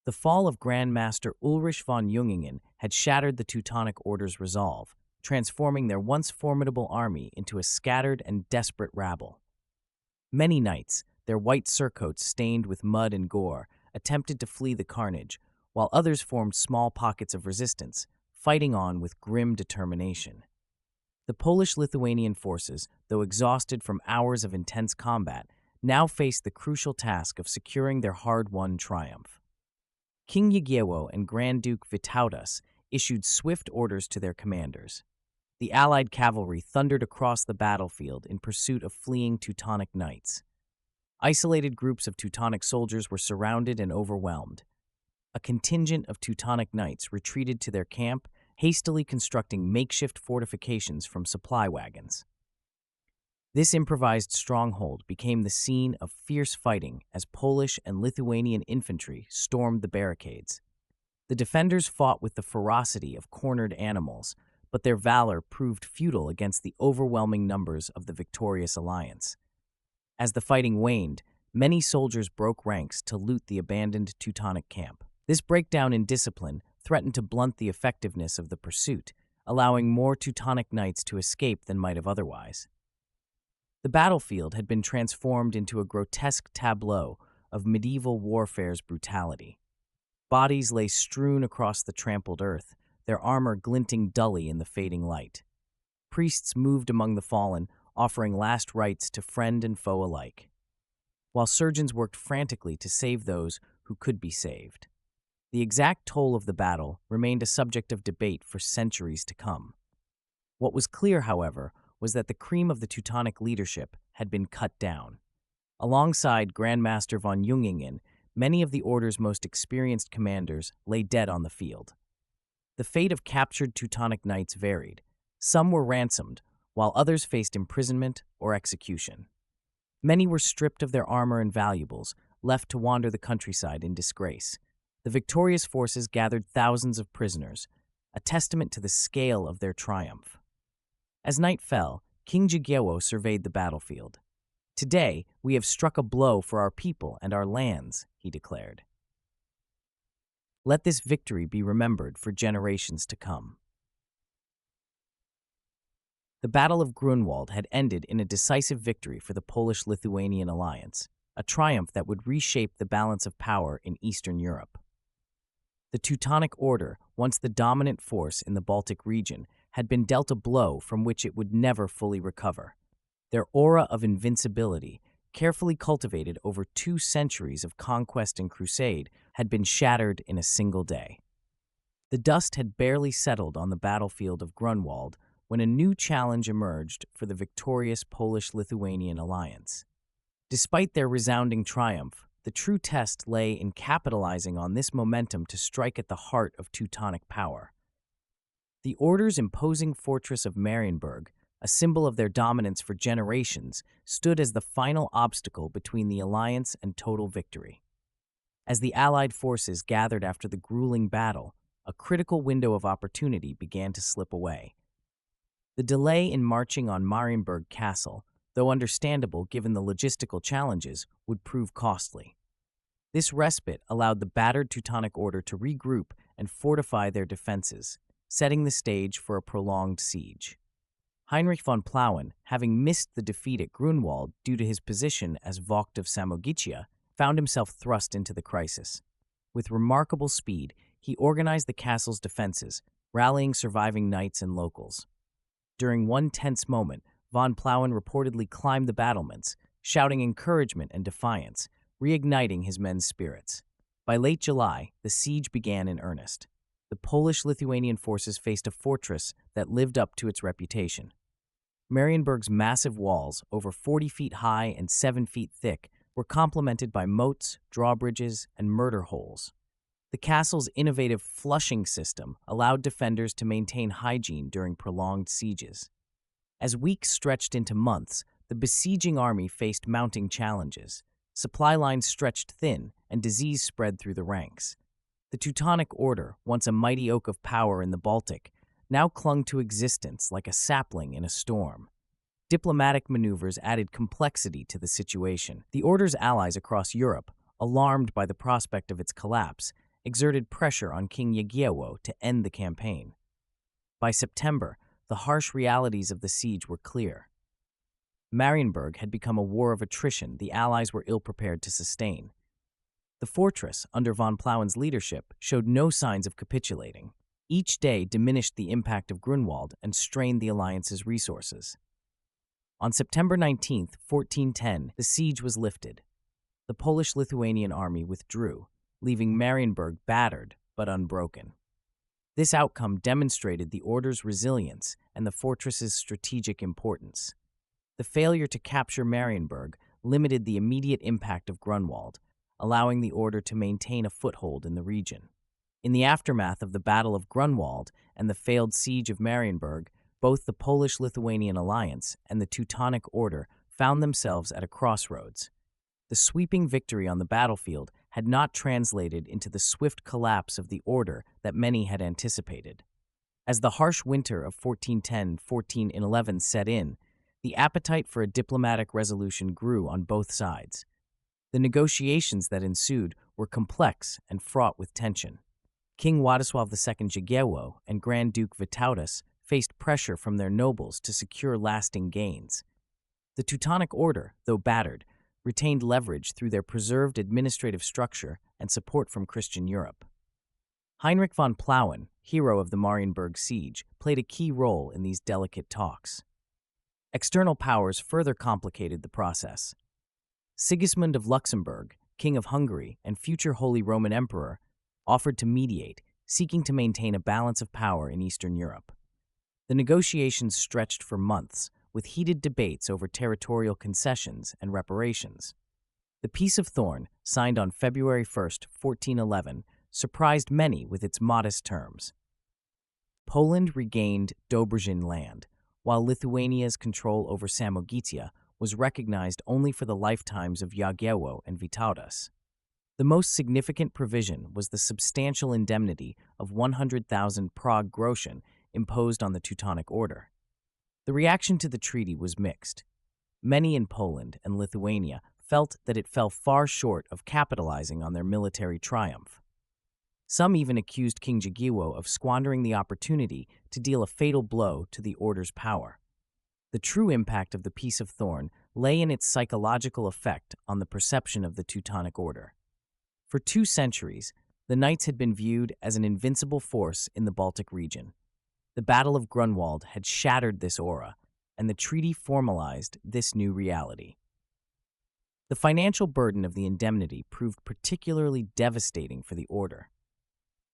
Speaker 1: The fall of Grand Master Ulrich von Jungingen had shattered the Teutonic Order's resolve, transforming their once formidable army into a scattered and desperate rabble. Many knights, their white surcoats stained with mud and gore, attempted to flee the carnage, while others formed small pockets of resistance, fighting on with grim determination. The Polish-Lithuanian forces, though exhausted from hours of intense combat, now faced the crucial task of securing their hard-won triumph. King Jagiełło and Grand Duke Vytautas issued swift orders to their commanders. The allied cavalry thundered across the battlefield in pursuit of fleeing Teutonic Knights. Isolated groups of Teutonic soldiers were surrounded and overwhelmed. A contingent of Teutonic Knights retreated to their camp, hastily constructing makeshift fortifications from supply wagons. This improvised stronghold became the scene of fierce fighting as Polish and Lithuanian infantry stormed the barricades. The defenders fought with the ferocity of cornered animals, but their valor proved futile against the overwhelming numbers of the victorious alliance. As the fighting waned, many soldiers broke ranks to loot the abandoned Teutonic camp. This breakdown in discipline threatened to blunt the effectiveness of the pursuit, allowing more Teutonic Knights to escape than might have otherwise. The battlefield had been transformed into a grotesque tableau of medieval warfare's brutality. Bodies lay strewn across the trampled earth, their armor glinting dully in the fading light. Priests moved among the fallen, offering last rites to friend and foe alike, while surgeons worked frantically to save those who could be saved. The exact toll of the battle remained a subject of debate for centuries to come. What was clear, however, was that the cream of the Teutonic leadership had been cut down. Alongside Grand Master von Jungingen, many of the Order's most experienced commanders lay dead on the field. The fate of captured Teutonic Knights varied. Some were ransomed, while others faced imprisonment or execution. Many were stripped of their armor and valuables, left to wander the countryside in disgrace. The victorious forces gathered thousands of prisoners, a testament to the scale of their triumph. As night fell, King Jagiełło surveyed the battlefield. "Today, we have struck a blow for our people and our lands," he declared. Let this victory be remembered for generations to come. The Battle of Grunwald had ended in a decisive victory for the Polish-Lithuanian alliance, a triumph that would reshape the balance of power in Eastern Europe. The Teutonic Order, once the dominant force in the Baltic region, had been dealt a blow from which it would never fully recover. Their aura of invincibility, carefully cultivated over 2 centuries of conquest and crusade, had been shattered in a single day. The dust had barely settled on the battlefield of Grunwald when a new challenge emerged for the victorious Polish-Lithuanian alliance. Despite their resounding triumph, the true test lay in capitalizing on this momentum to strike at the heart of Teutonic power. The Order's imposing fortress of Marienburg, a symbol of their dominance for generations, stood as the final obstacle between the alliance and total victory. As the Allied forces gathered after the grueling battle, a critical window of opportunity began to slip away. The delay in marching on Marienburg Castle, though understandable given the logistical challenges, would prove costly. This respite allowed the battered Teutonic Order to regroup and fortify their defenses, setting the stage for a prolonged siege. Heinrich von Plauen, having missed the defeat at Grunwald due to his position as Vogt of Samogitia, found himself thrust into the crisis. With remarkable speed, he organized the castle's defenses, rallying surviving knights and locals. During one tense moment, von Plauen reportedly climbed the battlements, shouting encouragement and defiance, reigniting his men's spirits. By late July, the siege began in earnest. The Polish-Lithuanian forces faced a fortress that lived up to its reputation. Marienburg's massive walls, over 40 feet high and 7 feet thick, were complemented by moats, drawbridges, and murder holes. The castle's innovative flushing system allowed defenders to maintain hygiene during prolonged sieges. As weeks stretched into months, the besieging army faced mounting challenges. Supply lines stretched thin, and disease spread through the ranks. The Teutonic Order, once a mighty oak of power in the Baltic, now clung to existence like a sapling in a storm. Diplomatic maneuvers added complexity to the situation. The Order's allies across Europe, alarmed by the prospect of its collapse, exerted pressure on King Jagiełło to end the campaign. By September, the harsh realities of the siege were clear. Marienburg had become a war of attrition the Allies were ill-prepared to sustain. The fortress, under von Plauen's leadership, showed no signs of capitulating. Each day diminished the impact of Grunwald and strained the alliance's resources. On September 19, 1410, the siege was lifted. The Polish-Lithuanian army withdrew, leaving Marienburg battered but unbroken. This outcome demonstrated the Order's resilience and the fortress's strategic importance. The failure to capture Marienburg limited the immediate impact of Grunwald, allowing the Order to maintain a foothold in the region. In the aftermath of the Battle of Grunwald and the failed siege of Marienburg, both the Polish-Lithuanian alliance and the Teutonic Order found themselves at a crossroads. The sweeping victory on the battlefield had not translated into the swift collapse of the Order that many had anticipated. As the harsh winter of 1410-1411 set in, the appetite for a diplomatic resolution grew on both sides. The negotiations that ensued were complex and fraught with tension. King Władysław II Jagiełło and Grand Duke Vytautas faced pressure from their nobles to secure lasting gains. The Teutonic Order, though battered, retained leverage through their preserved administrative structure and support from Christian Europe. Heinrich von Plauen, hero of the Marienburg siege, played a key role in these delicate talks. External powers further complicated the process. Sigismund of Luxembourg, King of Hungary and future Holy Roman Emperor, offered to mediate, seeking to maintain a balance of power in Eastern Europe. The negotiations stretched for months, with heated debates over territorial concessions and reparations. The Peace of Thorn, signed on February 1, 1411, surprised many with its modest terms. Poland regained Dobrzyń land, while Lithuania's control over Samogitia was recognized only for the lifetimes of Jagiełło and Vytautas. The most significant provision was the substantial indemnity of 100,000 Prague groschen imposed on the Teutonic Order. The reaction to the treaty was mixed. Many in Poland and Lithuania felt that it fell far short of capitalizing on their military triumph. Some even accused King Jagiełło of squandering the opportunity to deal a fatal blow to the Order's power. The true impact of the Peace of Thorn lay in its psychological effect on the perception of the Teutonic Order. For 2 centuries, the Knights had been viewed as an invincible force in the Baltic region. The Battle of Grunwald had shattered this aura, and the treaty formalized this new reality. The financial burden of the indemnity proved particularly devastating for the Order.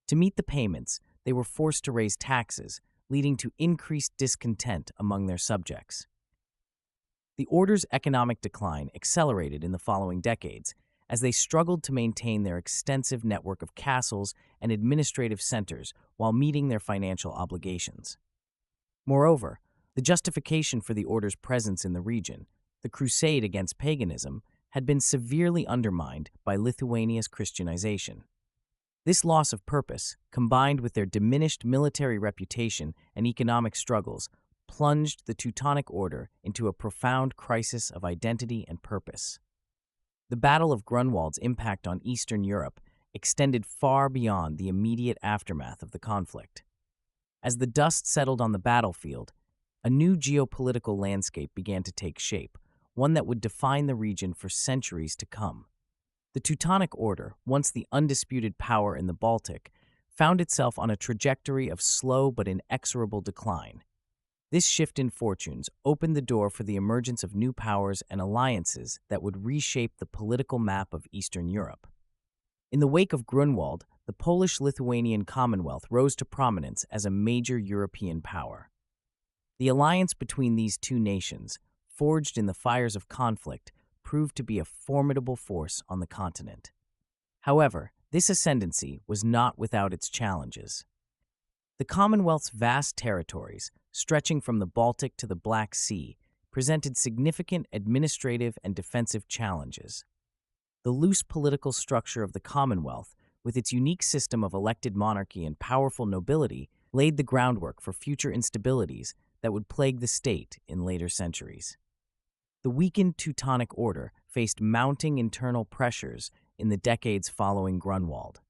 Speaker 1: To meet the payments, they were forced to raise taxes, leading to increased discontent among their subjects. The Order's economic decline accelerated in the following decades, as they struggled to maintain their extensive network of castles and administrative centers while meeting their financial obligations. Moreover, the justification for the Order's presence in the region, the crusade against paganism, had been severely undermined by Lithuania's Christianization. This loss of purpose, combined with their diminished military reputation and economic struggles, plunged the Teutonic Order into a profound crisis of identity and purpose. The Battle of Grunwald's impact on Eastern Europe extended far beyond the immediate aftermath of the conflict. As the dust settled on the battlefield, a new geopolitical landscape began to take shape, one that would define the region for centuries to come. The Teutonic Order, once the undisputed power in the Baltic, found itself on a trajectory of slow but inexorable decline. This shift in fortunes opened the door for the emergence of new powers and alliances that would reshape the political map of Eastern Europe. In the wake of Grunwald, the Polish-Lithuanian Commonwealth rose to prominence as a major European power. The alliance between these two nations, forged in the fires of conflict, proved to be a formidable force on the continent. However, this ascendancy was not without its challenges. The Commonwealth's vast territories, stretching from the Baltic to the Black Sea, presented significant administrative and defensive challenges. The loose political structure of the Commonwealth, with its unique system of elected monarchy and powerful nobility, laid the groundwork for future instabilities that would plague the state in later centuries. The weakened Teutonic Order faced mounting internal pressures in the decades following Grunwald.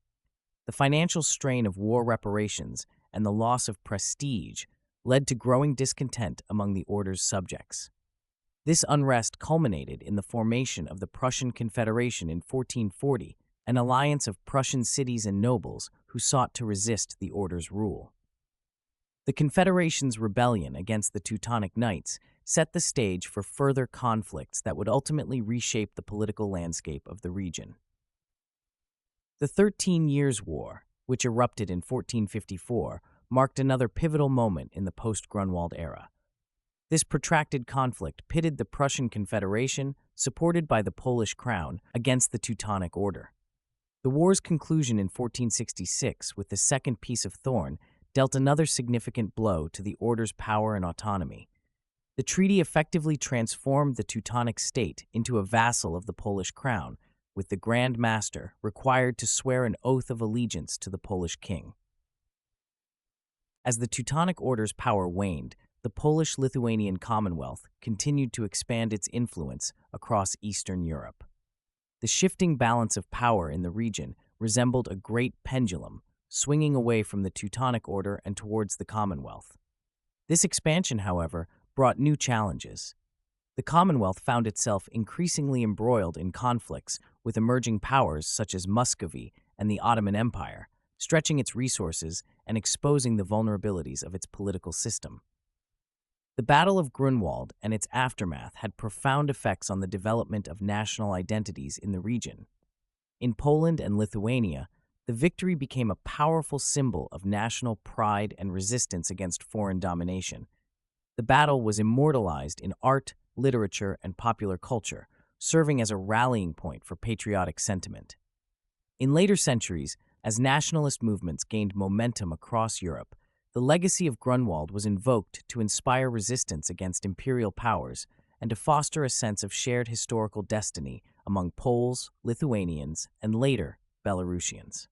Speaker 1: The financial strain of war reparations and the loss of prestige led to growing discontent among the Order's subjects. This unrest culminated in the formation of the Prussian Confederation in 1440, an alliance of Prussian cities and nobles who sought to resist the Order's rule. The Confederation's rebellion against the Teutonic Knights set the stage for further conflicts that would ultimately reshape the political landscape of the region. The 13 Years' War, which erupted in 1454, marked another pivotal moment in the post-Grunwald era. This protracted conflict pitted the Prussian Confederation, supported by the Polish crown, against the Teutonic Order. The war's conclusion in 1466, with the Second Peace of Thorn, dealt another significant blow to the Order's power and autonomy. The treaty effectively transformed the Teutonic state into a vassal of the Polish crown, with the Grand Master required to swear an oath of allegiance to the Polish king. As the Teutonic Order's power waned, the Polish-Lithuanian Commonwealth continued to expand its influence across Eastern Europe. The shifting balance of power in the region resembled a great pendulum, swinging away from the Teutonic Order and towards the Commonwealth. This expansion, however, brought new challenges. The Commonwealth found itself increasingly embroiled in conflicts with emerging powers such as Muscovy and the Ottoman Empire, stretching its resources and exposing the vulnerabilities of its political system. The Battle of Grunwald and its aftermath had profound effects on the development of national identities in the region. In Poland and Lithuania, the victory became a powerful symbol of national pride and resistance against foreign domination. The battle was immortalized in art, literature, and popular culture, serving as a rallying point for patriotic sentiment. In later centuries, as nationalist movements gained momentum across Europe, the legacy of Grunwald was invoked to inspire resistance against imperial powers and to foster a sense of shared historical destiny among Poles, Lithuanians, and later, Belarusians.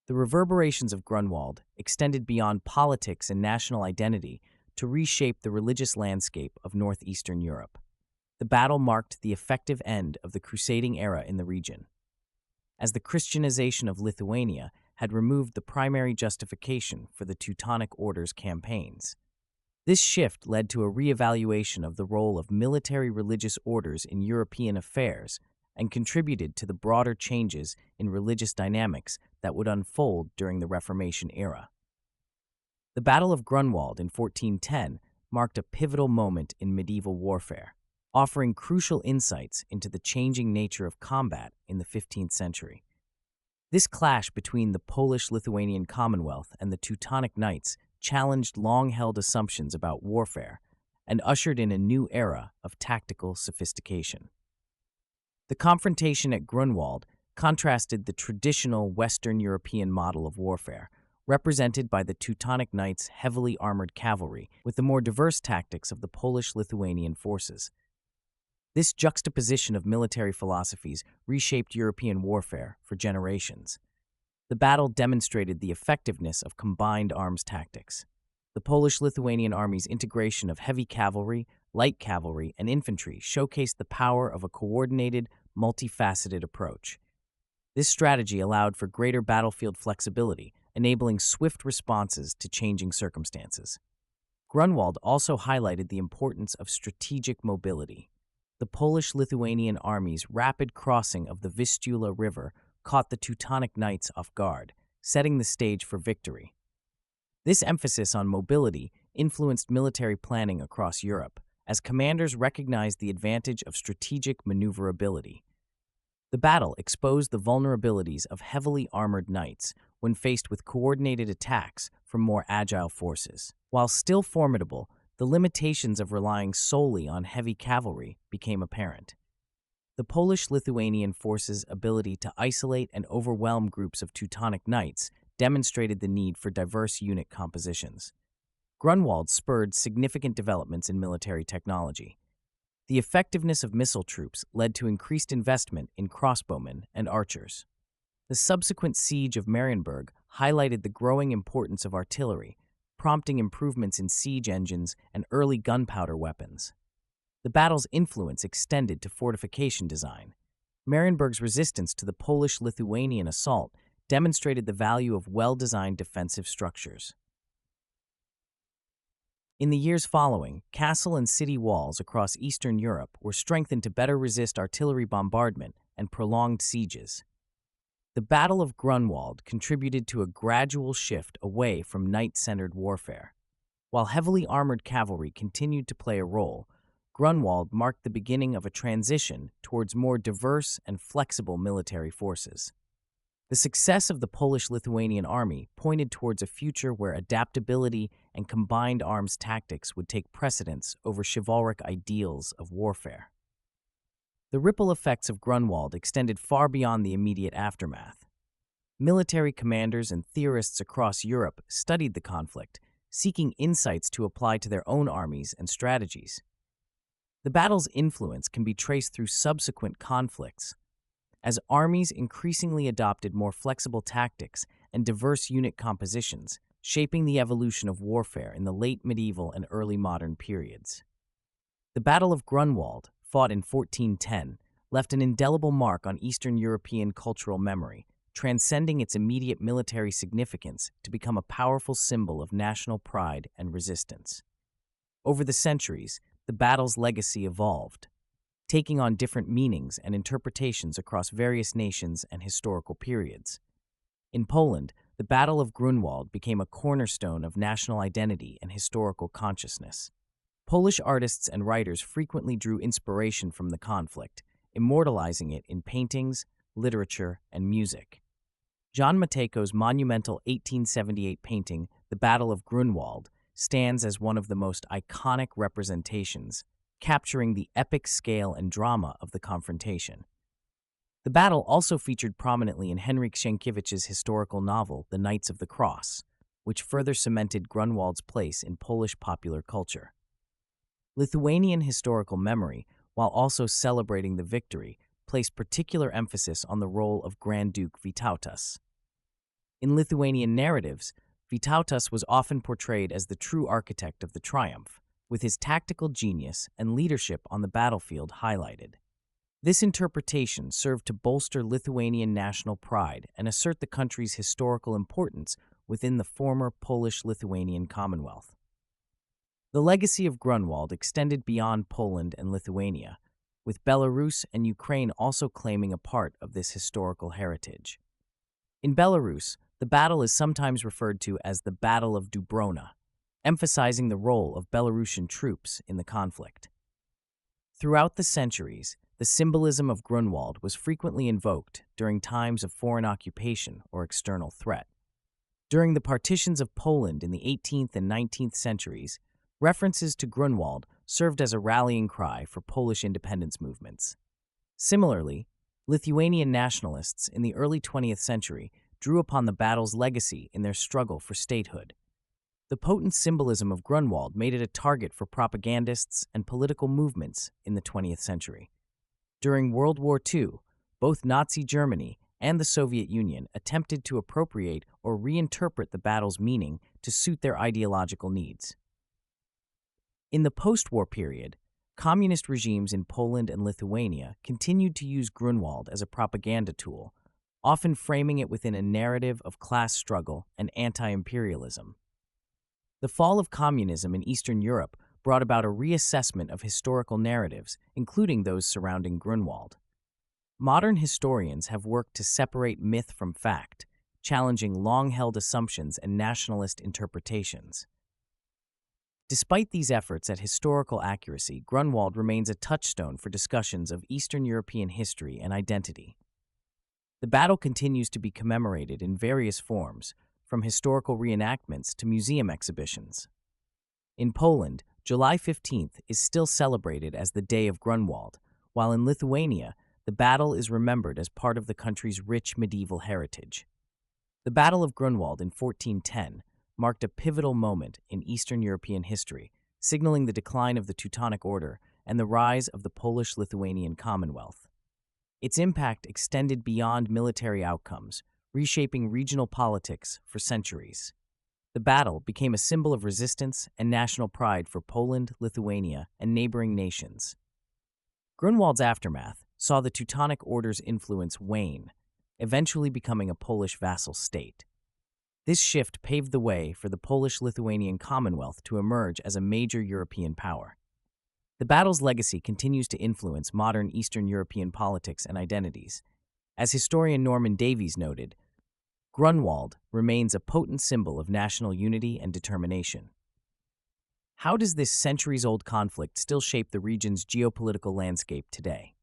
Speaker 1: The reverberations of Grunwald extended beyond politics and national identity to reshape the religious landscape of northeastern Europe. The battle marked the effective end of the crusading era in the region, as the Christianization of Lithuania had removed the primary justification for the Teutonic Order's campaigns. This shift led to a reevaluation of the role of military religious orders in European affairs and contributed to the broader changes in religious dynamics that would unfold during the Reformation era. The Battle of Grunwald in 1410 marked a pivotal moment in medieval warfare, offering crucial insights into the changing nature of combat in the 15th century. This clash between the Polish-Lithuanian Commonwealth and the Teutonic Knights challenged long-held assumptions about warfare and ushered in a new era of tactical sophistication. The confrontation at Grunwald contrasted the traditional Western European model of warfare, represented by the Teutonic Knights' heavily armored cavalry, with the more diverse tactics of the Polish-Lithuanian forces. This juxtaposition of military philosophies reshaped European warfare for generations. The battle demonstrated the effectiveness of combined arms tactics. The Polish-Lithuanian army's integration of heavy cavalry, light cavalry, and infantry showcased the power of a coordinated, multifaceted approach. This strategy allowed for greater battlefield flexibility, enabling swift responses to changing circumstances. Grunwald also highlighted the importance of strategic mobility. The Polish-Lithuanian army's rapid crossing of the Vistula River caught the Teutonic Knights off guard, setting the stage for victory. This emphasis on mobility influenced military planning across Europe, as commanders recognized the advantage of strategic maneuverability. The battle exposed the vulnerabilities of heavily armored knights when faced with coordinated attacks from more agile forces. While still formidable, the limitations of relying solely on heavy cavalry became apparent. The Polish-Lithuanian forces' ability to isolate and overwhelm groups of Teutonic Knights demonstrated the need for diverse unit compositions. Grunwald spurred significant developments in military technology. The effectiveness of missile troops led to increased investment in crossbowmen and archers. The subsequent siege of Marienburg highlighted the growing importance of artillery, prompting improvements in siege engines and early gunpowder weapons. The battle's influence extended to fortification design. Marienburg's resistance to the Polish-Lithuanian assault demonstrated the value of well-designed defensive structures. In the years following, castle and city walls across Eastern Europe were strengthened to better resist artillery bombardment and prolonged sieges. The Battle of Grunwald contributed to a gradual shift away from knight-centered warfare. While heavily armored cavalry continued to play a role, Grunwald marked the beginning of a transition towards more diverse and flexible military forces. The success of the Polish-Lithuanian army pointed towards a future where adaptability and combined arms tactics would take precedence over chivalric ideals of warfare. The ripple effects of Grunwald extended far beyond the immediate aftermath. Military commanders and theorists across Europe studied the conflict, seeking insights to apply to their own armies and strategies. The battle's influence can be traced through subsequent conflicts, as armies increasingly adopted more flexible tactics and diverse unit compositions, shaping the evolution of warfare in the late medieval and early modern periods. The Battle of Grunwald, fought in 1410, left an indelible mark on Eastern European cultural memory, transcending its immediate military significance to become a powerful symbol of national pride and resistance. Over the centuries, the battle's legacy evolved, taking on different meanings and interpretations across various nations and historical periods. In Poland, the Battle of Grunwald became a cornerstone of national identity and historical consciousness. Polish artists and writers frequently drew inspiration from the conflict, immortalizing it in paintings, literature, and music. Jan Matejko's monumental 1878 painting, The Battle of Grunwald, stands as one of the most iconic representations, capturing the epic scale and drama of the confrontation. The battle also featured prominently in Henryk Sienkiewicz's historical novel, The Knights of the Cross, which further cemented Grunwald's place in Polish popular culture. Lithuanian historical memory, while also celebrating the victory, placed particular emphasis on the role of Grand Duke Vytautas. In Lithuanian narratives, Vytautas was often portrayed as the true architect of the triumph, with his tactical genius and leadership on the battlefield highlighted. This interpretation served to bolster Lithuanian national pride and assert the country's historical importance within the former Polish-Lithuanian Commonwealth. The legacy of Grunwald extended beyond Poland and Lithuania, with Belarus and Ukraine also claiming a part of this historical heritage. In Belarus, the battle is sometimes referred to as the Battle of Dubrona, emphasizing the role of Belarusian troops in the conflict. Throughout the centuries, the symbolism of Grunwald was frequently invoked during times of foreign occupation or external threat. During the partitions of Poland in the 18th and 19th centuries, references to Grunwald served as a rallying cry for Polish independence movements. Similarly, Lithuanian nationalists in the early 20th century drew upon the battle's legacy in their struggle for statehood. The potent symbolism of Grunwald made it a target for propagandists and political movements in the 20th century. During World War II, both Nazi Germany and the Soviet Union attempted to appropriate or reinterpret the battle's meaning to suit their ideological needs. In the post-war period, communist regimes in Poland and Lithuania continued to use Grunwald as a propaganda tool, often framing it within a narrative of class struggle and anti-imperialism. The fall of communism in Eastern Europe brought about a reassessment of historical narratives, including those surrounding Grunwald. Modern historians have worked to separate myth from fact, challenging long-held assumptions and nationalist interpretations. Despite these efforts at historical accuracy, Grunwald remains a touchstone for discussions of Eastern European history and identity. The battle continues to be commemorated in various forms, from historical reenactments to museum exhibitions. In Poland, July 15th is still celebrated as the Day of Grunwald, while in Lithuania, the battle is remembered as part of the country's rich medieval heritage. The Battle of Grunwald in 1410 marked a pivotal moment in Eastern European history, signaling the decline of the Teutonic Order and the rise of the Polish-Lithuanian Commonwealth. Its impact extended beyond military outcomes, reshaping regional politics for centuries. The battle became a symbol of resistance and national pride for Poland, Lithuania, and neighboring nations. Grunwald's aftermath saw the Teutonic Order's influence wane, eventually becoming a Polish vassal state. This shift paved the way for the Polish-Lithuanian Commonwealth to emerge as a major European power. The battle's legacy continues to influence modern Eastern European politics and identities. As historian Norman Davies noted, Grunwald remains a potent symbol of national unity and determination. How does this centuries-old conflict still shape the region's geopolitical landscape today?